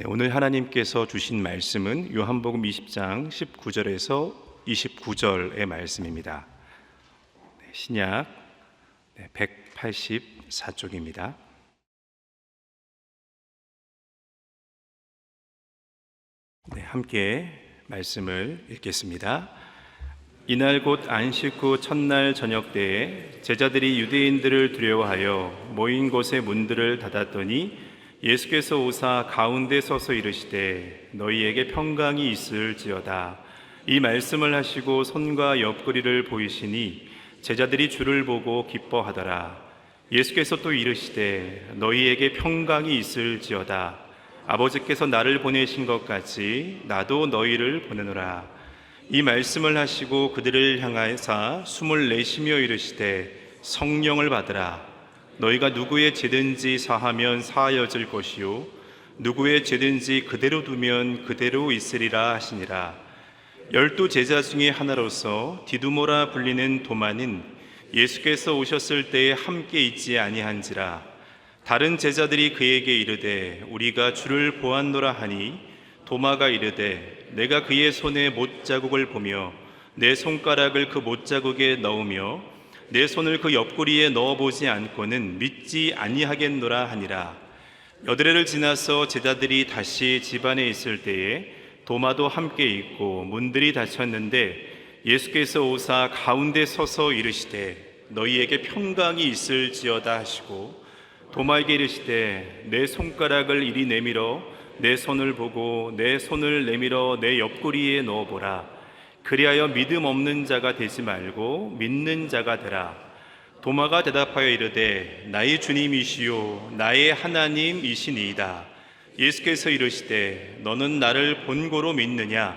오늘 하나님께서 주신 말씀은 요한복음 20장 19절에서 29절의 말씀입니다. 신약 184쪽입니다. 함께 말씀을 읽겠습니다. 이날 곧 안식 후 첫날 저녁 때에 제자들이 유대인들을 두려워하여 모인 곳의 문들을 닫았더니 예수께서 오사 가운데 서서 이르시되 너희에게 평강이 있을지어다. 이 말씀을 하시고 손과 옆구리를 보이시니 제자들이 주를 보고 기뻐하더라. 예수께서 또 이르시되 너희에게 평강이 있을지어다. 아버지께서 나를 보내신 것 같이 나도 너희를 보내노라. 이 말씀을 하시고 그들을 향하사 숨을 내쉬며 이르시되 성령을 받으라. 너희가 누구의 죄든지 사하면 사하여질 것이요 누구의 죄든지 그대로 두면 그대로 있으리라 하시니라. 12 제자 중에 하나로서 디두모라 불리는 도마는 예수께서 오셨을 때에 함께 있지 아니한지라. 다른 제자들이 그에게 이르되 우리가 주를 보았노라 하니 도마가 이르되 내가 그의 손에 못자국을 보며 내 손가락을 그 못자국에 넣으며 내 손을 그 옆구리에 넣어보지 않고는 믿지 아니하겠노라 하니라. 여드레를 지나서 제자들이 다시 집안에 있을 때에 도마도 함께 있고 문들이 닫혔는데 예수께서 오사 가운데 서서 이르시되 너희에게 평강이 있을지어다 하시고 도마에게 이르시되 내 손가락을 이리 내밀어 내 손을 보고 내 손을 내밀어 내 옆구리에 넣어보라. 그리하여 믿음 없는 자가 되지 말고 믿는 자가 되라. 도마가 대답하여 이르되 나의 주님이시요 나의 하나님이시니이다. 예수께서 이르시되 너는 나를 본고로 믿느냐?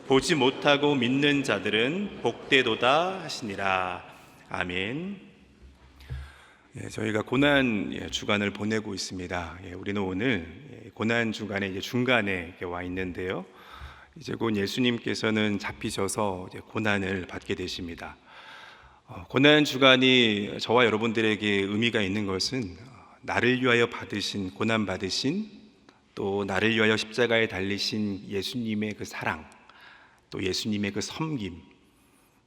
보지 못하고 믿는 자들은 복되도다 하시니라. 아멘. 저희가 고난 주간을 보내고 있습니다. 우리는 오늘 고난 주간의 중간에 와 있는데요. 이제 곧 예수님께서는 잡히셔서 고난을 받게 되십니다. 고난 주간이 저와 여러분들에게 의미가 있는 것은 나를 위하여 받으신 고난 받으신 또 나를 위하여 십자가에 달리신 예수님의 그 사랑, 또 예수님의 그 섬김,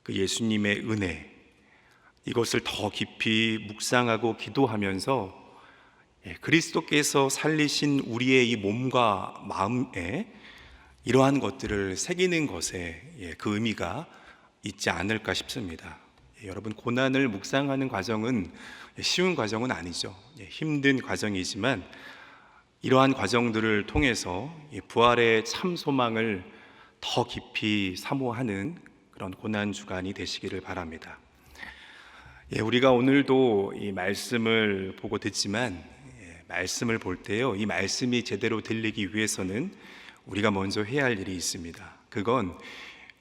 그 예수님의 은혜, 이것을 더 깊이 묵상하고 기도하면서 그리스도께서 살리신 우리의 이 몸과 마음에 이러한 것들을 새기는 것에 그 의미가 있지 않을까 싶습니다. 여러분, 고난을 묵상하는 과정은 쉬운 과정은 아니죠. 힘든 과정이지만 이러한 과정들을 통해서 부활의 참 소망을 더 깊이 사모하는 그런 고난 주간이 되시기를 바랍니다. 우리가 오늘도 이 말씀을 보고 듣지만 말씀을 볼 때요, 이 말씀이 제대로 들리기 위해서는 우리가 먼저 해야 할 일이 있습니다. 그건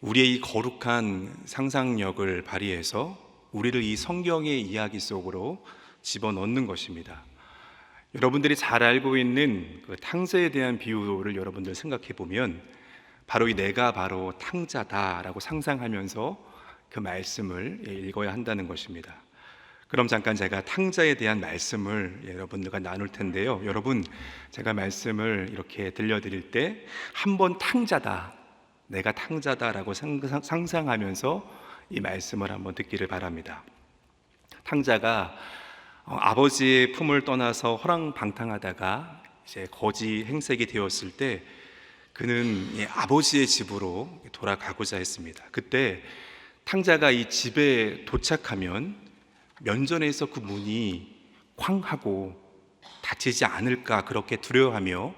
우리의 이 거룩한 상상력을 발휘해서 우리를 이 성경의 이야기 속으로 집어넣는 것입니다. 여러분들이 잘 알고 있는 그 탕자에 대한 비유를 여러분들 생각해 보면 바로 이 내가 바로 탕자다라고 상상하면서 그 말씀을 읽어야 한다는 것입니다. 그럼 잠깐 제가 탕자에 대한 말씀을 여러분들과 나눌 텐데요. 여러분, 제가 말씀을 이렇게 들려드릴 때 한번 탕자다, 내가 탕자다라고 상상하면서 이 말씀을 한번 듣기를 바랍니다. 탕자가 아버지의 품을 떠나서 허랑방탕하다가 이제 거지 행색이 되었을 때 그는 아버지의 집으로 돌아가고자 했습니다. 그때 탕자가 이 집에 도착하면 면전에서 그 문이 쾅 하고 닫히지 않을까 그렇게 두려워하며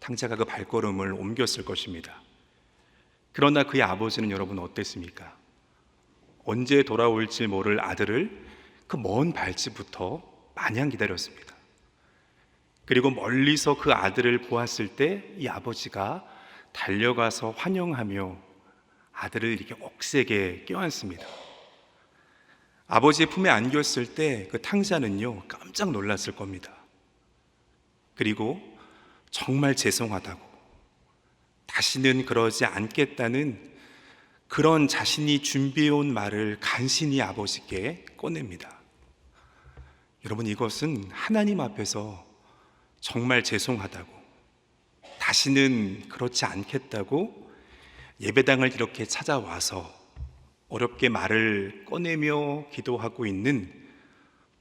탕자가 그 발걸음을 옮겼을 것입니다. 그러나 그의 아버지는 여러분 어땠습니까? 언제 돌아올지 모를 아들을 그 먼 발치부터 마냥 기다렸습니다. 그리고 멀리서 그 아들을 보았을 때 이 아버지가 달려가서 환영하며 아들을 이렇게 억세게 껴안습니다. 아버지의 품에 안겼을 때 그 탕자는요 깜짝 놀랐을 겁니다. 그리고 정말 죄송하다고, 다시는 그러지 않겠다는 그런 자신이 준비해온 말을 간신히 아버지께 꺼냅니다. 여러분, 이것은 하나님 앞에서 정말 죄송하다고, 다시는 그렇지 않겠다고 예배당을 이렇게 찾아와서 어렵게 말을 꺼내며 기도하고 있는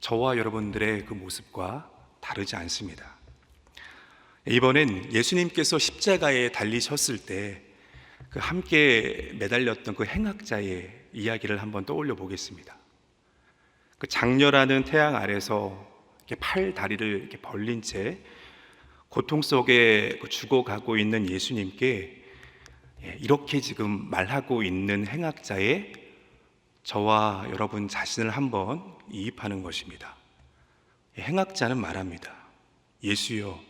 저와 여러분들의 그 모습과 다르지 않습니다. 이번엔 예수님께서 십자가에 달리셨을 때 그 함께 매달렸던 그 행악자의 이야기를 한번 떠올려 보겠습니다. 그 장렬하는 태양 아래서 이렇게 팔 다리를 이렇게 벌린 채 고통 속에 죽어가고 있는 예수님께 이렇게 지금 말하고 있는 행악자의 저와 여러분 자신을 한번 이입하는 것입니다. 행악자는 말합니다. 예수여,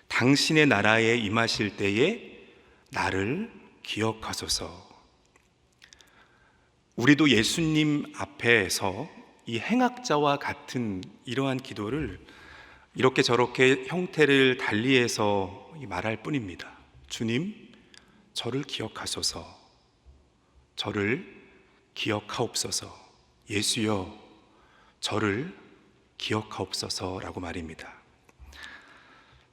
당신의 나라에 임하실 때에 나를 기억하소서. 우리도 예수님 앞에서 이 행악자와 같은 이러한 기도를 이렇게 저렇게 형태를 달리해서 말할 뿐입니다. 주님, 저를 기억하소서. 저를 기억하옵소서. 예수여, 저를 기억하옵소서라고 말입니다.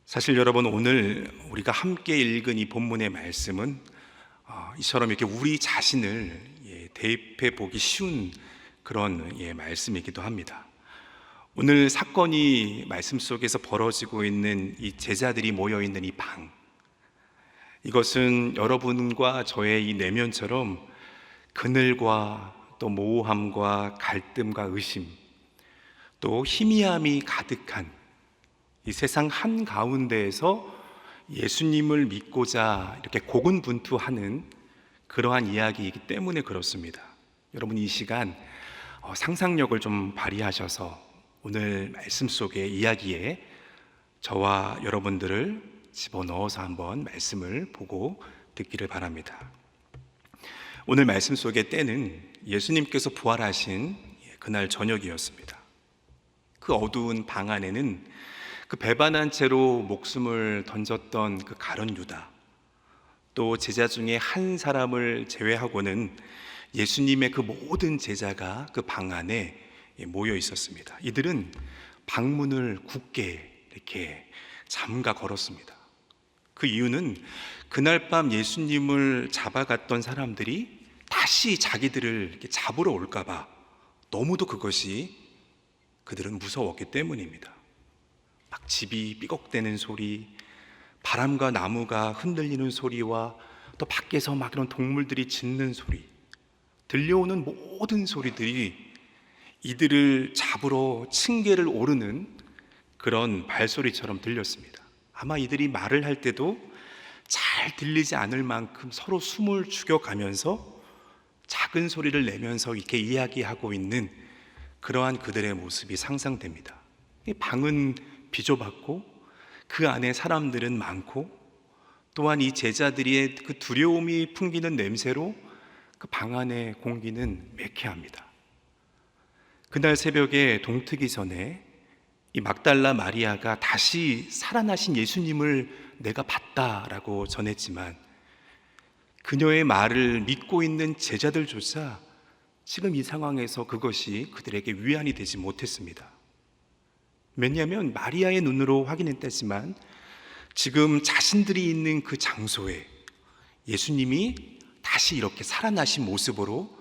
사실 여러분, 오늘 우리가 함께 읽은 이 본문의 말씀은 이처럼 이렇게 우리 자신을 대입해 보기 쉬운 그런 말씀이기도 합니다. 오늘 사건이 말씀 속에서 벌어지고 있는 이 제자들이 모여 있는 이 방, 이것은 여러분과 저의 이 내면처럼 그늘과 또 모호함과 갈등과 의심, 또 희미함이 가득한 이 세상 한가운데에서 예수님을 믿고자 이렇게 고군분투하는 그러한 이야기이기 때문에 그렇습니다. 여러분, 이 시간 상상력을 좀 발휘하셔서 오늘 말씀 속의 이야기에 저와 여러분들을 집어넣어서 한번 말씀을 보고 듣기를 바랍니다. 오늘 말씀 속의 때는 예수님께서 부활하신 그날 저녁이었습니다. 그 어두운 방 안에는 그 배반한 채로 목숨을 던졌던 그 가룟 유다, 또 제자 중에 한 사람을 제외하고는 예수님의 그 모든 제자가 그 방 안에 모여 있었습니다. 이들은 방문을 굳게 이렇게 잠가 걸었습니다. 그 이유는 그날 밤 예수님을 잡아갔던 사람들이 다시 자기들을 이렇게 잡으러 올까봐 너무도 그것이 그들은 무서웠기 때문입니다. 막 집이 삐걱대는 소리, 바람과 나무가 흔들리는 소리와 또 밖에서 막 그런 동물들이 짖는 소리, 들려오는 모든 소리들이 이들을 잡으러 층계를 오르는 그런 발소리처럼 들렸습니다. 아마 이들이 말을 할 때도 잘 들리지 않을 만큼 서로 숨을 죽여가면서 작은 소리를 내면서 이렇게 이야기하고 있는 그러한 그들의 모습이 상상됩니다. 이 방은 비좁았고 그 안에 사람들은 많고, 또한 이 제자들의 그 두려움이 풍기는 냄새로 그 방 안의 공기는 매캐합니다. 그날 새벽에 동트기 전에 이 막달라 마리아가 다시 살아나신 예수님을 내가 봤다라고 전했지만, 그녀의 말을 믿고 있는 제자들조차 지금 이 상황에서 그것이 그들에게 위안이 되지 못했습니다. 왜냐하면 마리아의 눈으로 확인했다지만 지금 자신들이 있는 그 장소에 예수님이 다시 이렇게 살아나신 모습으로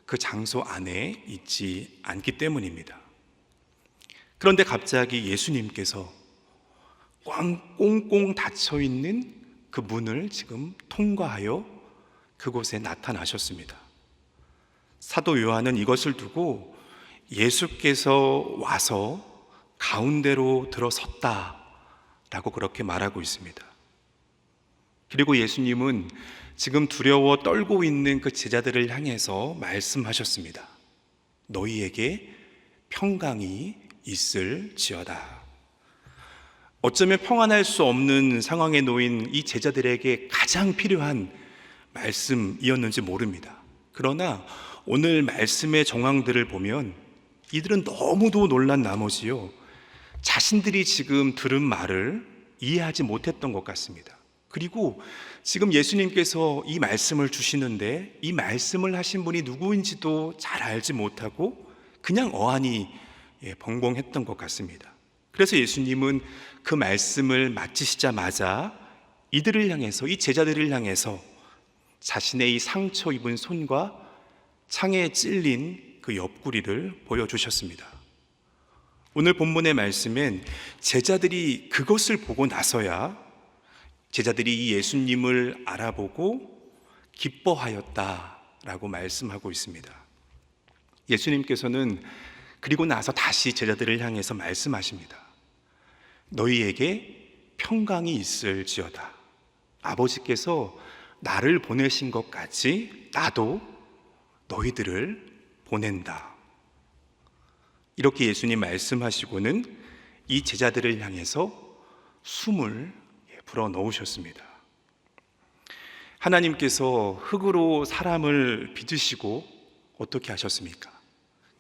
그 장소 안에 있지 않기 때문입니다. 그런데 갑자기 예수님께서 꽁꽁 닫혀 있는 그 문을 지금 통과하여 그곳에 나타나셨습니다. 사도 요한은 이것을 두고 예수께서 와서 가운데로 들어섰다라고 그렇게 말하고 있습니다. 그리고 예수님은 지금 두려워 떨고 있는 그 제자들을 향해서 말씀하셨습니다. 너희에게 평강이 있을지어다. 어쩌면 평안할 수 없는 상황에 놓인 이 제자들에게 가장 필요한 말씀이었는지 모릅니다. 그러나 오늘 말씀의 정황들을 보면 이들은 너무도 놀란 나머지요, 자신들이 지금 들은 말을 이해하지 못했던 것 같습니다. 그리고 지금 예수님께서 이 말씀을 주시는데 이 말씀을 하신 분이 누구인지도 잘 알지 못하고 그냥 어안이 벙벙했던 것 같습니다. 그래서 예수님은 그 말씀을 마치시자마자 이들을 향해서, 이 제자들을 향해서 자신의 이 상처 입은 손과 창에 찔린 그 옆구리를 보여주셨습니다. 오늘 본문의 말씀엔 제자들이 그것을 보고 나서야 제자들이 이 예수님을 알아보고 기뻐하였다라고 말씀하고 있습니다. 예수님께서는 그리고 나서 다시 제자들을 향해서 말씀하십니다. 너희에게 평강이 있을지어다. 아버지께서 나를 보내신 것 같이 나도 너희들을 보낸다. 이렇게 예수님 말씀하시고는 이 제자들을 향해서 숨을 불어넣으셨습니다. 하나님께서 흙으로 사람을 빚으시고 어떻게 하셨습니까?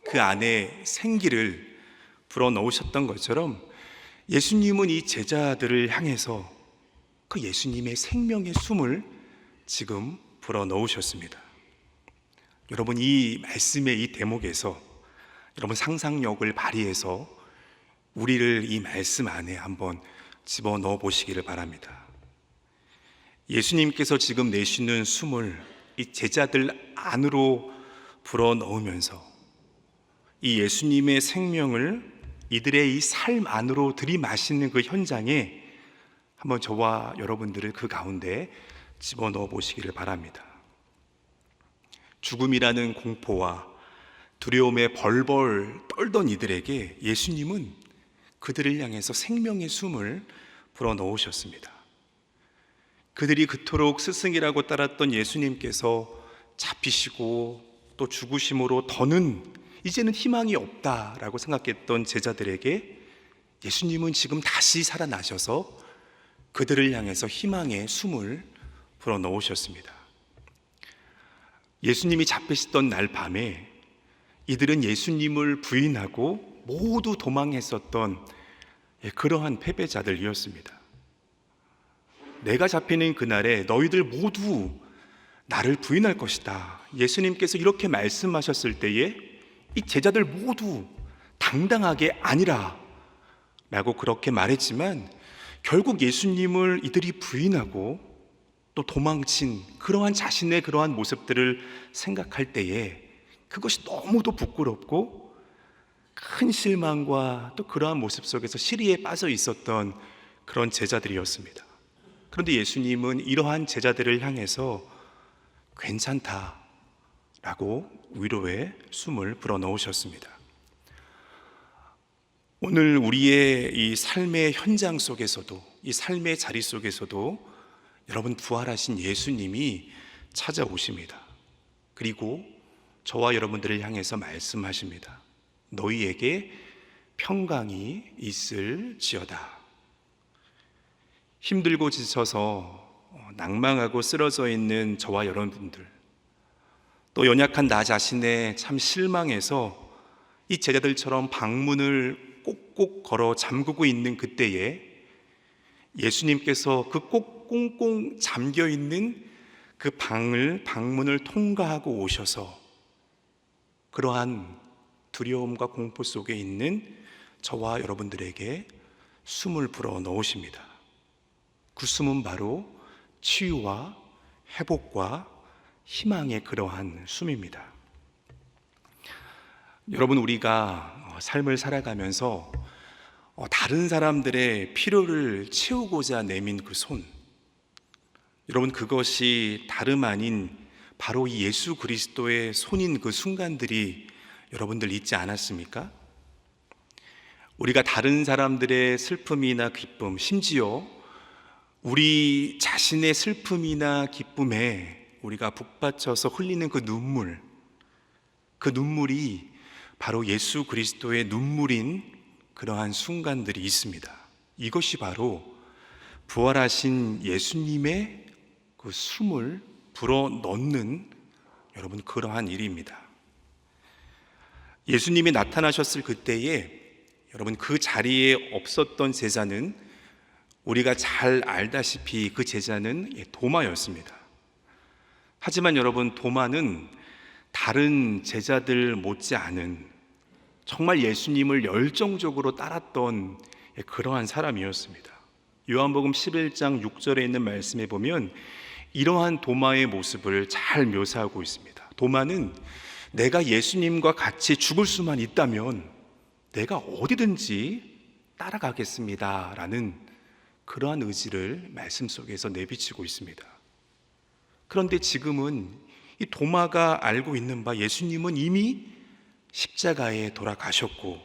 그 안에 생기를 불어넣으셨던 것처럼 예수님은 이 제자들을 향해서 그 예수님의 생명의 숨을 지금 불어넣으셨습니다. 여러분, 이 말씀의 이 대목에서 여러분 상상력을 발휘해서 우리를 이 말씀 안에 한번 집어넣어 보시기를 바랍니다. 예수님께서 지금 내쉬는 숨을 이 제자들 안으로 불어넣으면서 이 예수님의 생명을 이들의 이 삶 안으로 들이마시는 그 현장에 한번 저와 여러분들을 그 가운데 집어넣어 보시기를 바랍니다. 죽음이라는 공포와 두려움에 벌벌 떨던 이들에게 예수님은 그들을 향해서 생명의 숨을 불어넣으셨습니다. 그들이 그토록 스승이라고 따랐던 예수님께서 잡히시고 또 죽으심으로 더는 이제는 희망이 없다라고 생각했던 제자들에게 예수님은 지금 다시 살아나셔서 그들을 향해서 희망의 숨을 불어넣으셨습니다. 예수님이 잡히시던 날 밤에 이들은 예수님을 부인하고 모두 도망했었던 그러한 패배자들이었습니다. 내가 잡히는 그날에 너희들 모두 나를 부인할 것이다. 예수님께서 이렇게 말씀하셨을 때에 이 제자들 모두 당당하게 아니라 라고 그렇게 말했지만 결국 예수님을 이들이 부인하고 또 도망친 그러한 자신의 그러한 모습들을 생각할 때에 그것이 너무도 부끄럽고 큰 실망과 또 그러한 모습 속에서 시리에 빠져 있었던 그런 제자들이었습니다. 그런데 예수님은 이러한 제자들을 향해서 괜찮다라고 위로의 숨을 불어넣으셨습니다. 오늘 우리의 이 삶의 현장 속에서도, 이 삶의 자리 속에서도 여러분 부활하신 예수님이 찾아오십니다. 그리고 저와 여러분들을 향해서 말씀하십니다. 너희에게 평강이 있을지어다. 힘들고 지쳐서 낭망하고 쓰러져 있는 저와 여러분들, 또 연약한 나 자신에 참 실망해서 이 제자들처럼 방문을 꼭꼭 걸어 잠그고 있는 그때에 예수님께서 그 꼭 꽁꽁 잠겨 있는 그 방문을 통과하고 오셔서 그러한 두려움과 공포 속에 있는 저와 여러분들에게 숨을 불어 넣으십니다. 그 숨은 바로 치유와 회복과 희망의 그러한 숨입니다. 여러분, 우리가 삶을 살아가면서 다른 사람들의 필요를 채우고자 내민 그 손, 여러분, 그것이 다름 아닌 바로 이 예수 그리스도의 손인 그 순간들이 여러분들 있지 않았습니까? 우리가 다른 사람들의 슬픔이나 기쁨, 심지어 우리 자신의 슬픔이나 기쁨에 우리가 북받쳐서 흘리는 그 눈물이 바로 예수 그리스도의 눈물인 그러한 순간들이 있습니다. 이것이 바로 부활하신 예수님의 그 숨을 불어넣는 여러분 그러한 일입니다. 예수님이 나타나셨을 그때에 여러분 그 자리에 없었던 제자는 우리가 잘 알다시피 그 제자는 도마였습니다. 하지만 여러분, 도마는 다른 제자들 못지않은 정말 예수님을 열정적으로 따랐던 그러한 사람이었습니다. 요한복음 11장 6절에 있는 말씀에 보면 이러한 도마의 모습을 잘 묘사하고 있습니다. 도마는 내가 예수님과 같이 죽을 수만 있다면 내가 어디든지 따라가겠습니다 라는 그러한 의지를 말씀 속에서 내비치고 있습니다. 그런데 지금은 이 도마가 알고 있는 바 예수님은 이미 십자가에 돌아가셨고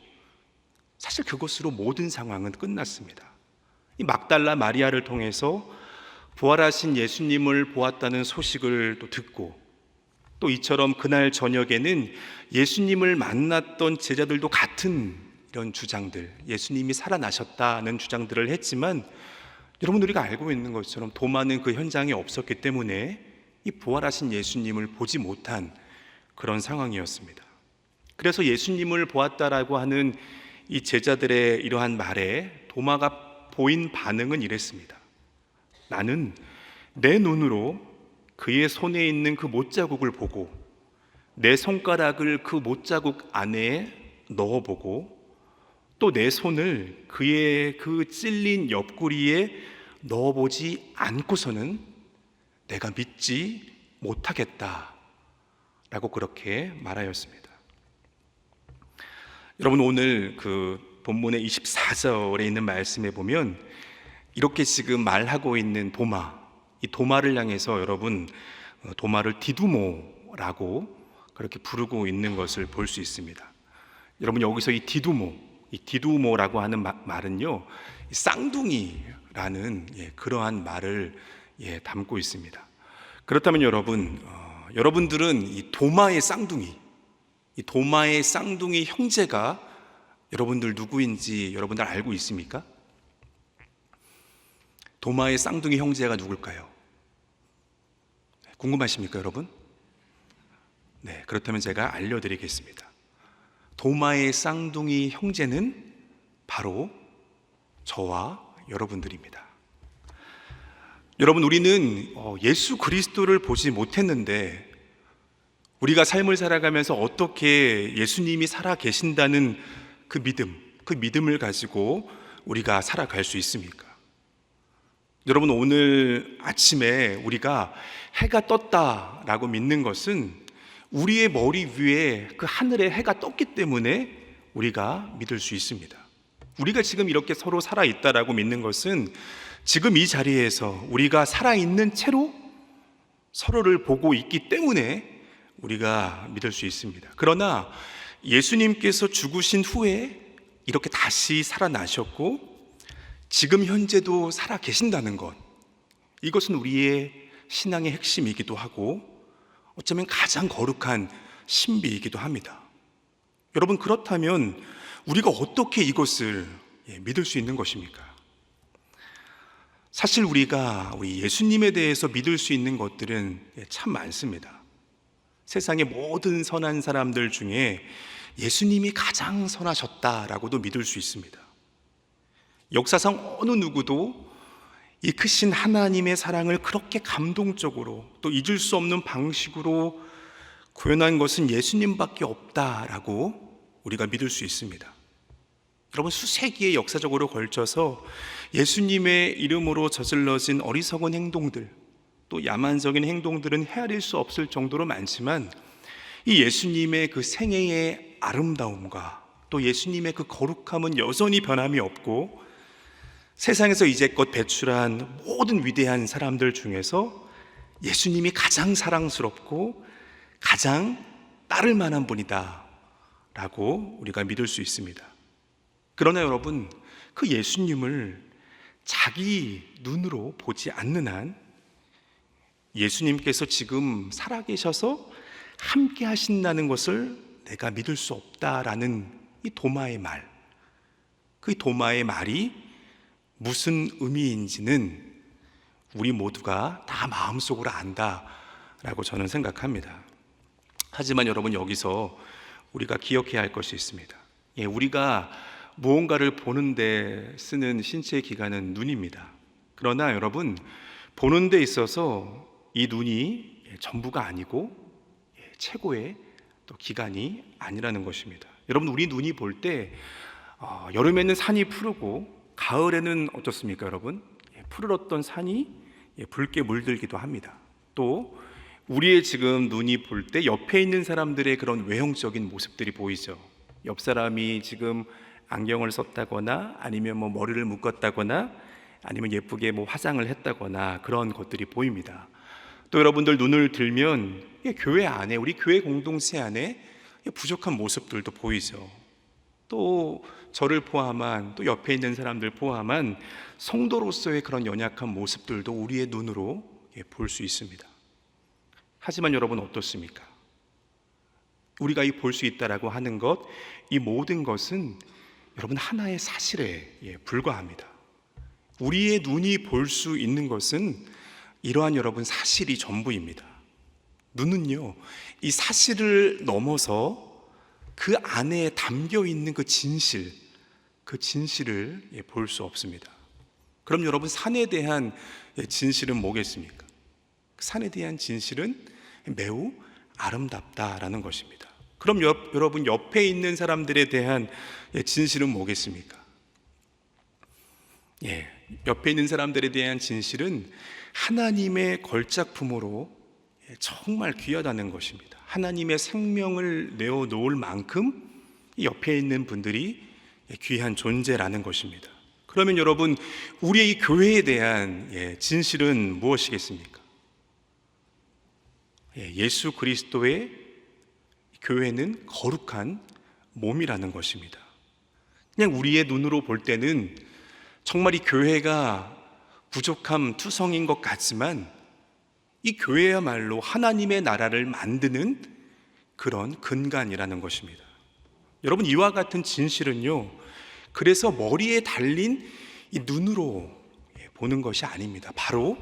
사실 그것으로 모든 상황은 끝났습니다. 이 막달라 마리아를 통해서 부활하신 예수님을 보았다는 소식을 또 듣고 또 이처럼 그날 저녁에는 예수님을 만났던 제자들도 같은 이런 주장들, 예수님이 살아나셨다는 주장들을 했지만 여러분 우리가 알고 있는 것처럼 도마는 그 현장에 없었기 때문에 이 부활하신 예수님을 보지 못한 그런 상황이었습니다. 그래서 예수님을 보았다라고 하는 이 제자들의 이러한 말에 도마가 보인 반응은 이랬습니다. 나는 내 눈으로 그의 손에 있는 그 못자국을 보고 내 손가락을 그 못자국 안에 넣어보고 또 내 손을 그의 그 찔린 옆구리에 넣어보지 않고서는 내가 믿지 못하겠다 라고 그렇게 말하였습니다. 여러분 오늘 그 본문의 24절에 있는 말씀에 보면 이렇게 지금 말하고 있는 도마, 이 도마를 향해서 여러분 도마를 디두모라고 그렇게 부르고 있는 것을 볼 수 있습니다. 여러분 여기서 이 디두모라고 하는 말은요 쌍둥이라는 그러한 말을 담고 있습니다. 그렇다면 여러분들은 이 도마의 쌍둥이 형제가 여러분들 누구인지 여러분들 알고 있습니까? 도마의 쌍둥이 형제가 누굴까요? 궁금하십니까, 여러분? 네, 그렇다면 제가 알려드리겠습니다. 도마의 쌍둥이 형제는 바로 저와 여러분들입니다. 여러분, 우리는 예수 그리스도를 보지 못했는데 우리가 삶을 살아가면서 어떻게 예수님이 살아 계신다는 그 믿음을 가지고 우리가 살아갈 수 있습니까? 여러분, 오늘 아침에 우리가 해가 떴다라고 믿는 것은 우리의 머리 위에 그 하늘에 해가 떴기 때문에 우리가 믿을 수 있습니다. 우리가 지금 이렇게 서로 살아있다라고 믿는 것은 지금 이 자리에서 우리가 살아있는 채로 서로를 보고 있기 때문에 우리가 믿을 수 있습니다. 그러나 예수님께서 죽으신 후에 이렇게 다시 살아나셨고 지금 현재도 살아 계신다는 것, 이것은 우리의 신앙의 핵심이기도 하고 어쩌면 가장 거룩한 신비이기도 합니다. 여러분, 그렇다면 우리가 어떻게 이것을 믿을 수 있는 것입니까? 사실 우리 예수님에 대해서 믿을 수 있는 것들은 참 많습니다. 세상의 모든 선한 사람들 중에 예수님이 가장 선하셨다라고도 믿을 수 있습니다. 역사상 어느 누구도 이 크신 하나님의 사랑을 그렇게 감동적으로 또 잊을 수 없는 방식으로 구현한 것은 예수님밖에 없다라고 우리가 믿을 수 있습니다. 여러분, 수세기의 역사적으로 걸쳐서 예수님의 이름으로 저질러진 어리석은 행동들, 또 야만적인 행동들은 헤아릴 수 없을 정도로 많지만 이 예수님의 그 생애의 아름다움과 또 예수님의 그 거룩함은 여전히 변함이 없고 세상에서 이제껏 배출한 모든 위대한 사람들 중에서 예수님이 가장 사랑스럽고 가장 따를 만한 분이다 라고 우리가 믿을 수 있습니다. 그러나 여러분, 그 예수님을 자기 눈으로 보지 않는 한 예수님께서 지금 살아계셔서 함께 하신다는 것을 내가 믿을 수 없다라는 이 도마의 말, 그 도마의 말이 무슨 의미인지는 우리 모두가 다 마음속으로 안다라고 저는 생각합니다. 하지만 여러분, 여기서 우리가 기억해야 할 것이 있습니다. 우리가 무언가를 보는데 쓰는 신체의 기관은 눈입니다. 그러나 여러분, 보는 데 있어서 이 눈이 전부가 아니고 최고의 또 기관이 아니라는 것입니다. 여러분, 우리 눈이 볼 때 여름에는 산이 푸르고 가을에는 어떻습니까, 여러분? 푸르렀던 산이 붉게 물들기도 합니다. 또 우리의 지금 눈이 볼 때 옆에 있는 사람들의 그런 외형적인 모습들이 보이죠. 옆 사람이 지금 안경을 썼다거나 아니면 뭐 머리를 묶었다거나 아니면 예쁘게 뭐 화장을 했다거나 그런 것들이 보입니다. 또 여러분들 눈을 들면 교회 안에, 우리 교회 공동체 안에 부족한 모습들도 보이죠. 또 저를 포함한, 또 옆에 있는 사람들 포함한 성도로서의 그런 연약한 모습들도 우리의 눈으로 볼 수 있습니다. 하지만 여러분 어떻습니까? 우리가 이 볼 수 있다라고 하는 것, 이 모든 것은 여러분 하나의 사실에 불과합니다. 우리의 눈이 볼 수 있는 것은 이러한 여러분 사실이 전부입니다. 눈은요, 이 사실을 넘어서 그 안에 담겨 있는 그 진실을 볼 수 없습니다. 그럼 여러분 산에 대한 진실은 뭐겠습니까? 그 산에 대한 진실은 매우 아름답다라는 것입니다. 그럼 여러분 옆에 있는 사람들에 대한 진실은 뭐겠습니까? 옆에 있는 사람들에 대한 진실은 하나님의 걸작품으로 정말 귀하다는 것입니다. 하나님의 생명을 내어놓을 만큼 옆에 있는 분들이 귀한 존재라는 것입니다. 그러면 여러분, 우리의 이 교회에 대한 진실은 무엇이겠습니까? 예수 그리스도의 교회는 거룩한 몸이라는 것입니다. 그냥 우리의 눈으로 볼 때는 정말 이 교회가 부족함 투성인 것 같지만 이 교회야말로 하나님의 나라를 만드는 그런 근간이라는 것입니다. 여러분, 이와 같은 진실은요, 그래서 머리에 달린 이 눈으로 보는 것이 아닙니다. 바로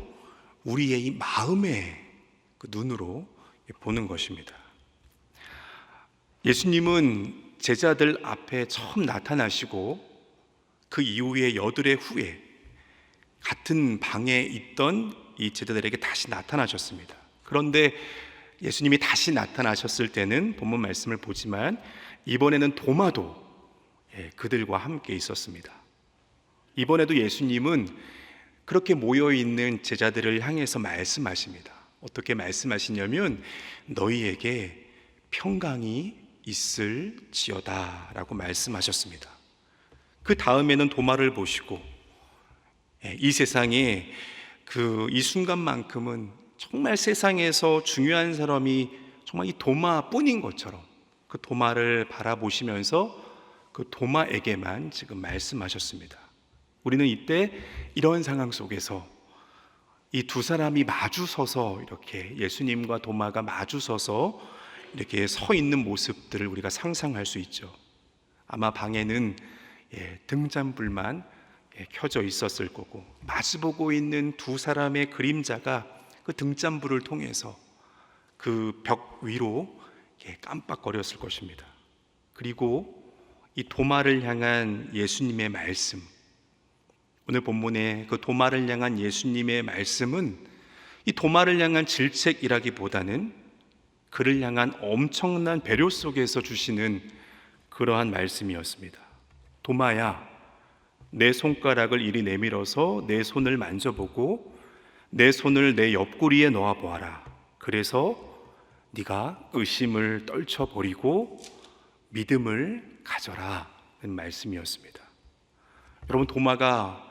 우리의 이 마음의 그 눈으로 보는 것입니다. 예수님은 제자들 앞에 처음 나타나시고 그 이후에 여드레 후에 같은 방에 있던 이 제자들에게 다시 나타나셨습니다. 그런데 예수님이 다시 나타나셨을 때는 본문 말씀을 보지만 이번에는 도마도 그들과 함께 있었습니다. 이번에도 예수님은 그렇게 모여있는 제자들을 향해서 말씀하십니다. 어떻게 말씀하시냐면 너희에게 평강이 있을지어다 라고 말씀하셨습니다. 그 다음에는 도마를 보시고 이 세상에 이 순간만큼은 정말 세상에서 중요한 사람이 정말 이 도마뿐인 것처럼 그 도마를 바라보시면서 그 도마에게만 지금 말씀하셨습니다. 우리는 이때 이런 상황 속에서 이 두 사람이 마주서서 이렇게 예수님과 도마가 마주서서 이렇게 서 있는 모습들을 우리가 상상할 수 있죠. 아마 방에는 등잔불만 켜져 있었을 거고 마주보고 있는 두 사람의 그림자가 그 등잔불을 통해서 그 벽 위로 깜빡거렸을 것입니다. 그리고 이 도마를 향한 예수님의 말씀, 오늘 본문의 그 도마를 향한 예수님의 말씀은 이 도마를 향한 질책이라기보다는 그를 향한 엄청난 배려 속에서 주시는 그러한 말씀이었습니다. 도마야, 내 손가락을 이리 내밀어서 내 손을 만져보고 내 손을 내 옆구리에 넣어보아라. 그래서 네가 의심을 떨쳐버리고 믿음을 가져라 는 말씀이었습니다. 여러분, 도마가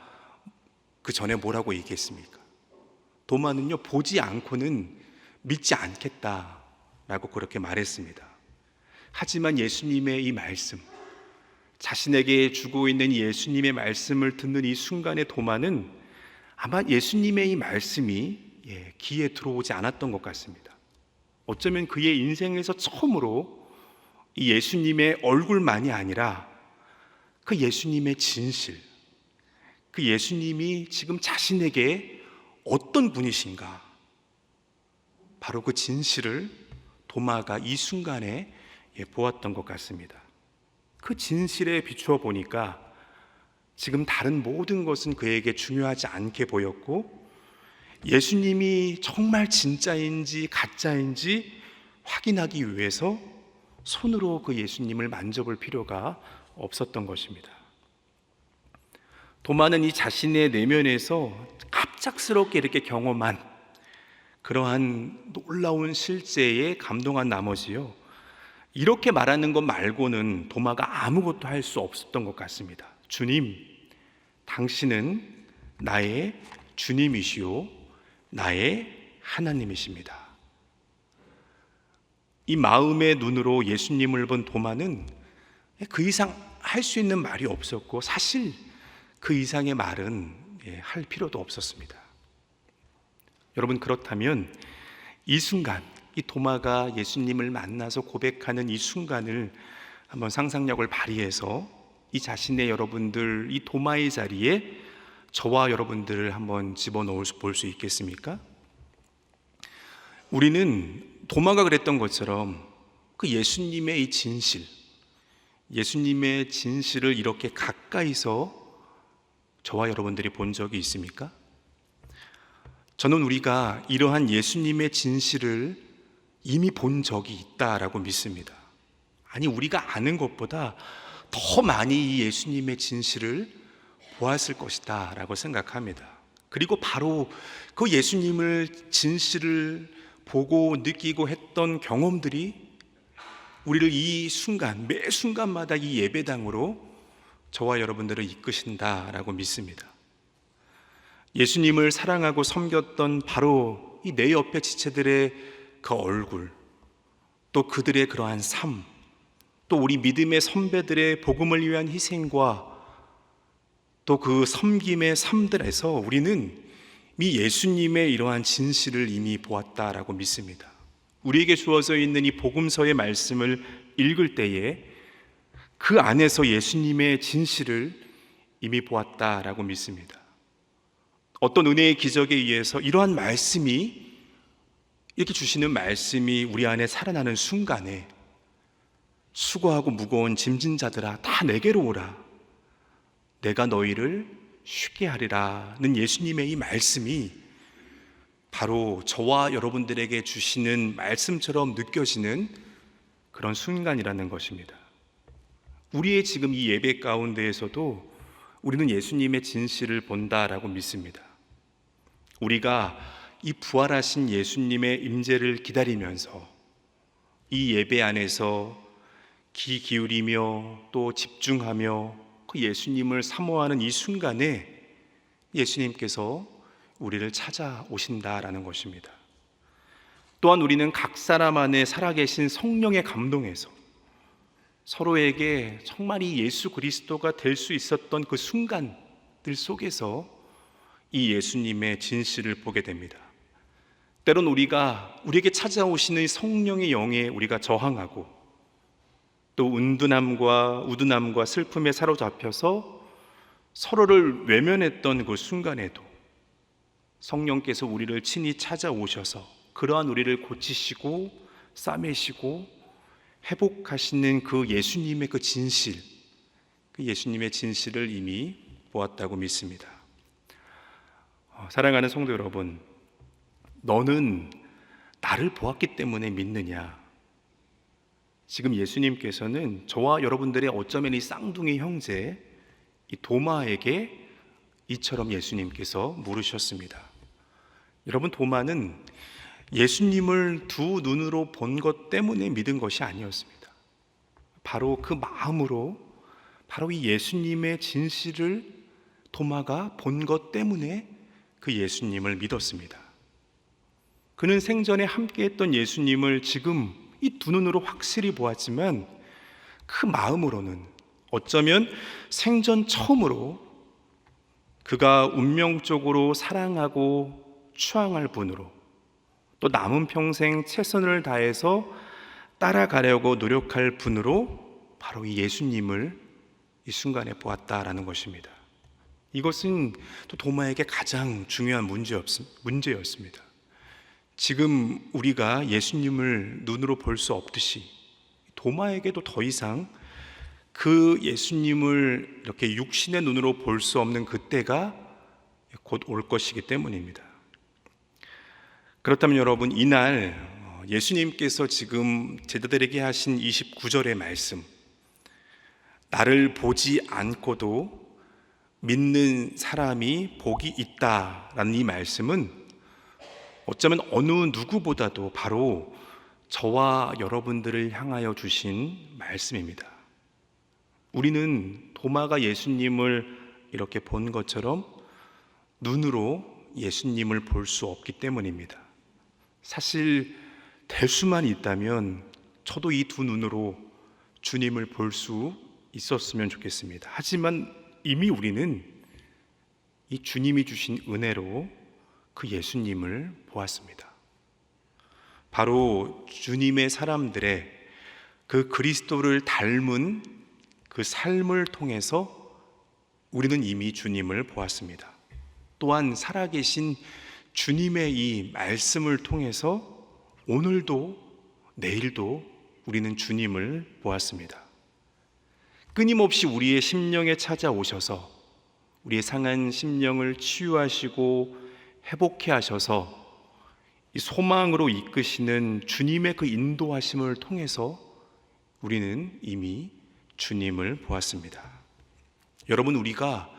그 전에 뭐라고 얘기했습니까? 도마는요, 보지 않고는 믿지 않겠다라고 그렇게 말했습니다. 하지만 예수님의 이 말씀, 자신에게 주고 있는 예수님의 말씀을 듣는 이 순간의 도마는 아마 예수님의 이 말씀이 귀에 들어오지 않았던 것 같습니다. 어쩌면 그의 인생에서 처음으로 이 예수님의 얼굴만이 아니라 그 예수님의 진실, 그 예수님이 지금 자신에게 어떤 분이신가, 바로 그 진실을 도마가 이 순간에 보았던 것 같습니다. 그 진실에 비추어 보니까 지금 다른 모든 것은 그에게 중요하지 않게 보였고 예수님이 정말 진짜인지 가짜인지 확인하기 위해서 손으로 그 예수님을 만져볼 필요가 없었던 것입니다. 도마는 이 자신의 내면에서 갑작스럽게 이렇게 경험한 그러한 놀라운 실제에 감동한 나머지요, 이렇게 말하는 것 말고는 도마가 아무것도 할 수 없었던 것 같습니다. 주님, 당신은 나의 주님이시오, 나의 하나님이십니다. 이 마음의 눈으로 예수님을 본 도마는 그 이상 할 수 있는 말이 없었고, 사실 그 이상의 말은 할 필요도 없었습니다. 여러분, 그렇다면 이 순간, 이 도마가 예수님을 만나서 고백하는 이 순간을 한번 상상력을 발휘해서 이 자신의 여러분들, 이 도마의 자리에 저와 여러분들을 한번 집어넣을 볼 수 있겠습니까? 우리는 도마가 그랬던 것처럼 그 예수님의 이 진실, 예수님의 진실을 이렇게 가까이서 저와 여러분들이 본 적이 있습니까? 저는 우리가 이러한 예수님의 진실을 이미 본 적이 있다라고 믿습니다. 아니, 우리가 아는 것보다 더 많이 이 예수님의 진실을 보았을 것이다 라고 생각합니다. 그리고 바로 그 예수님을 진실을 보고 느끼고 했던 경험들이 우리를 이 순간, 매 순간마다 이 예배당으로 저와 여러분들을 이끄신다라고 믿습니다. 예수님을 사랑하고 섬겼던 바로 이 내 옆에 지체들의 그 얼굴, 또 그들의 그러한 삶, 또 우리 믿음의 선배들의 복음을 위한 희생과 또 그 섬김의 삶들에서 우리는 이 예수님의 이러한 진실을 이미 보았다라고 믿습니다. 우리에게 주어져 있는 이 복음서의 말씀을 읽을 때에 그 안에서 예수님의 진실을 이미 보았다라고 믿습니다. 어떤 은혜의 기적에 의해서 이러한 말씀이, 이렇게 주시는 말씀이 우리 안에 살아나는 순간에 수고하고 무거운 짐진 자들아 다 내게로 오라, 내가 너희를 쉽게 하리라는 예수님의 이 말씀이 바로 저와 여러분들에게 주시는 말씀처럼 느껴지는 그런 순간이라는 것입니다. 우리의 지금 이 예배 가운데에서도 우리는 예수님의 진실을 본다라고 믿습니다. 우리가 이 부활하신 예수님의 임재를 기다리면서 이 예배 안에서 귀 기울이며 또 집중하며 그 예수님을 사모하는 이 순간에 예수님께서 우리를 찾아오신다라는 것입니다. 또한 우리는 각 사람 안에 살아계신 성령의 감동에서 서로에게 정말 이 예수 그리스도가 될 수 있었던 그 순간들 속에서 이 예수님의 진실을 보게 됩니다. 때론 우리에게 찾아오시는 성령의 영에 우리가 저항하고 또 은둔함과 우둔함과 슬픔에 사로잡혀서 서로를 외면했던 그 순간에도 성령께서 우리를 친히 찾아오셔서 그러한 우리를 고치시고 싸매시고 회복하시는 그 예수님의 그 진실, 그 예수님의 진실을 이미 보았다고 믿습니다. 사랑하는 성도 여러분, 너는 나를 보았기 때문에 믿느냐? 지금 예수님께서는 저와 여러분들의 어쩌면 이 쌍둥이 형제 이 도마에게 이처럼 예수님께서 물으셨습니다. 여러분, 도마는 예수님을 두 눈으로 본 것 때문에 믿은 것이 아니었습니다. 바로 그 마음으로, 바로 이 예수님의 진실을 도마가 본 것 때문에 그 예수님을 믿었습니다. 그는 생전에 함께했던 예수님을 지금 이 두 눈으로 확실히 보았지만 그 마음으로는 어쩌면 생전 처음으로 그가 운명적으로 사랑하고 추앙할 분으로, 또 남은 평생 최선을 다해서 따라가려고 노력할 분으로 바로 이 예수님을 이 순간에 보았다라는 것입니다. 이것은 또 도마에게 가장 중요한 문제였습니다. 지금 우리가 예수님을 눈으로 볼 수 없듯이 도마에게도 더 이상 그 예수님을 이렇게 육신의 눈으로 볼 수 없는 그때가 곧 올 것이기 때문입니다. 그렇다면 여러분, 이날 예수님께서 지금 제자들에게 하신 29절의 말씀, 나를 보지 않고도 믿는 사람이 복이 있다라는 이 말씀은 어쩌면 어느 누구보다도 바로 저와 여러분들을 향하여 주신 말씀입니다. 우리는 도마가 예수님을 이렇게 본 것처럼 눈으로 예수님을 볼 수 없기 때문입니다. 사실 대수만 있다면 저도 이 두 눈으로 주님을 볼 수 있었으면 좋겠습니다. 하지만 이미 우리는 이 주님이 주신 은혜로 그 예수님을 보았습니다. 바로 주님의 사람들의 그 그리스도를 닮은 그 삶을 통해서 우리는 이미 주님을 보았습니다. 또한 살아계신 주님의 이 말씀을 통해서 오늘도 내일도 우리는 주님을 보았습니다. 끊임없이 우리의 심령에 찾아오셔서 우리의 상한 심령을 치유하시고 회복해 하셔서 이 소망으로 이끄시는 주님의 그 인도하심을 통해서 우리는 이미 주님을 보았습니다. 여러분, 우리가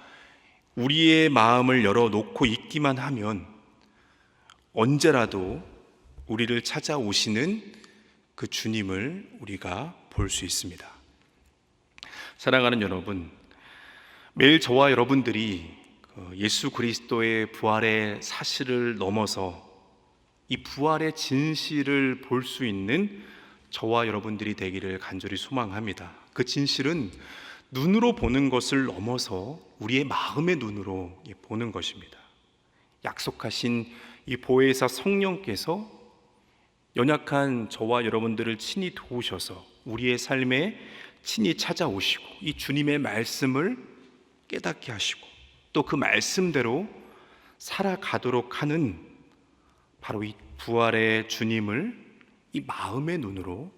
우리의 마음을 열어놓고 있기만 하면 언제라도 우리를 찾아오시는 그 주님을 우리가 볼 수 있습니다. 사랑하는 여러분, 매일 저와 여러분들이 예수 그리스도의 부활의 사실을 넘어서 이 부활의 진실을 볼 수 있는 저와 여러분들이 되기를 간절히 소망합니다. 그 진실은 눈으로 보는 것을 넘어서 우리의 마음의 눈으로 보는 것입니다. 약속하신 이 보혜사 성령께서 연약한 저와 여러분들을 친히 도우셔서 우리의 삶에 친히 찾아오시고 이 주님의 말씀을 깨닫게 하시고 또 그 말씀대로 살아가도록 하는 바로 이 부활의 주님을 이 마음의 눈으로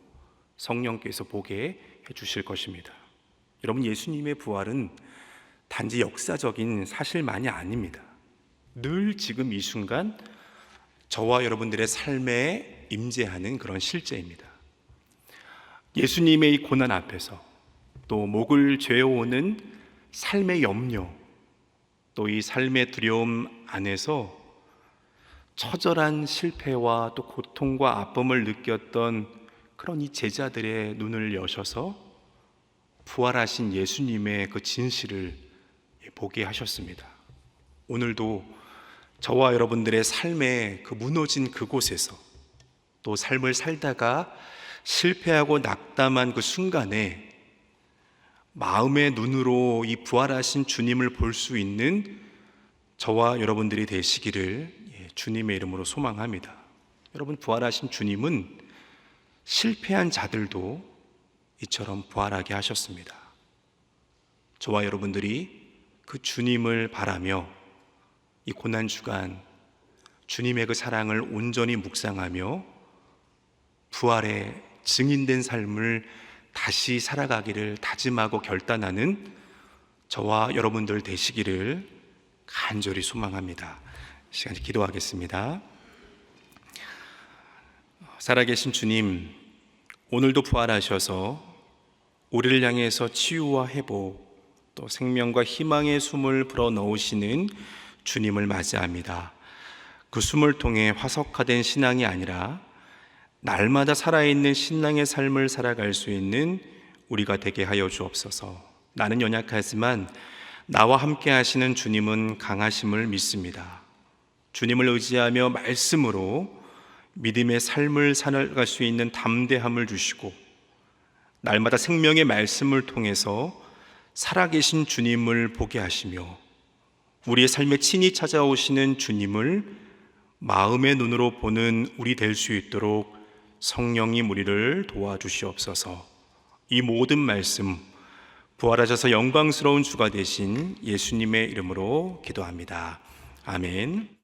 성령께서 보게 해주실 것입니다. 여러분, 예수님의 부활은 단지 역사적인 사실만이 아닙니다. 늘 지금 이 순간 저와 여러분들의 삶에 임재하는 그런 실제입니다. 예수님의 이 고난 앞에서 또 목을 죄어오는 삶의 염려, 또 이 삶의 두려움 안에서 처절한 실패와 또 고통과 아픔을 느꼈던 그런 이 제자들의 눈을 여셔서 부활하신 예수님의 그 진실을 보게 하셨습니다. 오늘도 저와 여러분들의 삶의 그 무너진 그곳에서 또 삶을 살다가 실패하고 낙담한 그 순간에 마음의 눈으로 이 부활하신 주님을 볼 수 있는 저와 여러분들이 되시기를 주님의 이름으로 소망합니다. 여러분, 부활하신 주님은 실패한 자들도 이처럼 부활하게 하셨습니다. 저와 여러분들이 그 주님을 바라며 이 고난주간 주님의 그 사랑을 온전히 묵상하며 부활의 증인된 삶을 다시 살아가기를 다짐하고 결단하는 저와 여러분들 되시기를 간절히 소망합니다. 시간 기도하겠습니다. 살아계신 주님, 오늘도 부활하셔서 우리를 향해서 치유와 회복 또 생명과 희망의 숨을 불어넣으시는 주님을 맞이합니다. 그 숨을 통해 화석화된 신앙이 아니라 날마다 살아있는 신앙의 삶을 살아갈 수 있는 우리가 되게 하여 주옵소서. 나는 연약하지만 나와 함께 하시는 주님은 강하심을 믿습니다. 주님을 의지하며 말씀으로 믿음의 삶을 살아갈 수 있는 담대함을 주시고 날마다 생명의 말씀을 통해서 살아계신 주님을 보게 하시며 우리의 삶에 친히 찾아오시는 주님을 마음의 눈으로 보는 우리 될 수 있도록 성령님 우리를 도와주시옵소서. 이 모든 말씀 부활하셔서 영광스러운 주가 되신 예수님의 이름으로 기도합니다. 아멘.